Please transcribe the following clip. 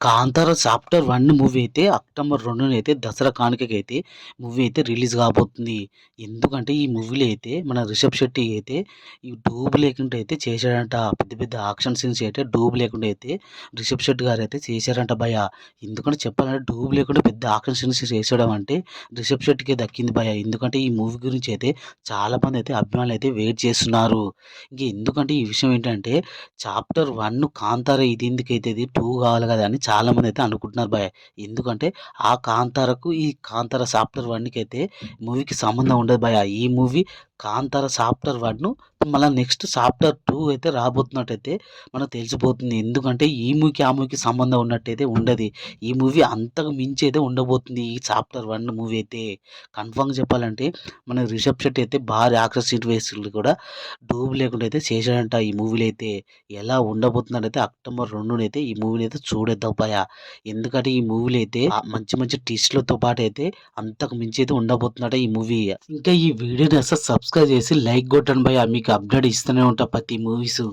'Kantara' chapter 1 movie అయితే October 2 Dasara కానుకకైతే movie అయితే release కాబోతుంది. ఎందుకంటే ఈ మూవీలో అయితే మన రిషబ్ శెట్టి అయితే ఈ డూబ్ లేకుండా అయితే చేశాడంట. పెద్ద పెద్ద యాక్షన్ సీన్స్ అయితే డూబ్ లేకుండా అయితే రిషబ్ శెట్టి గారైతే చేశారంట భయ్యా. ఎందుకంటే చెప్పాలంటే డూబ్ లేకుండా పెద్ద యాక్షన్ సీన్స్ చేసేయడం అంటే రిషబ్ శెట్టికే దక్కింది భయ్యా. ఎందుకంటే ఈ మూవీ గురించి అయితే చాలామంది అయితే అభిమానులు అయితే వెయిట్ చేస్తున్నారు. ఎందుకంటే ఈ విషయం ఏంటంటే చాప్టర్ 1 కాంతార ఇది ఎందుకైతది 2 కావాలి కదా అని చాలామందయితే అనుకుంటున్నారు భయ్యా. ఎందుకంటే ఆ కాంతారకు ఈ కాంతార చాప్టర్ 1కైతే మూవీకి సంబంధం ఉండదు భయ్యా. ఈ మూవీ కాంతార చాప్టర్ 1 మళ్ళా నెక్స్ట్ చాప్టర్ 2 అయితే రాబోతున్నట్టయితే మనకు తెలిసిపోతుంది. ఎందుకంటే ఈ మూవీకి, ఆ మూవీకి సంబంధం ఉన్నట్టయితే ఉండది. ఈ మూవీ అంతకు మించి అయితే ఉండబోతుంది. ఈ చాప్టర్ 1 మూవీ అయితే కన్ఫర్మ్‌గా చెప్పాలంటే మన రిషబ్ శెట్టి అయితే భారీ యాక్షన్ సన్నివేశాలు కూడా డూబ్ లేకుండా అయితే చేశాడంట ఈ మూవీలో అయితే. ఎలా ఉండబోతుందంటే అక్టోబర్ 2 ఈ మూవీని అయితే చూడొద్దాం భయ్యా. ఎందుకంటే ఈ మూవీలో అయితే మంచి మంచి ట్విస్ట్‌లతో పాటైతే అంతకు మించి అయితే ఉండబోతుందట ఈ మూవీ. ఇంకా ఈ వీడియోని అసలు సబ్స్క్రైబ్ చేసి లైక్ కొట్టండి భయ్యా. మీకు అప్డేట్ ఇస్తూనే ఉంటా ప్రతి మూవీసు.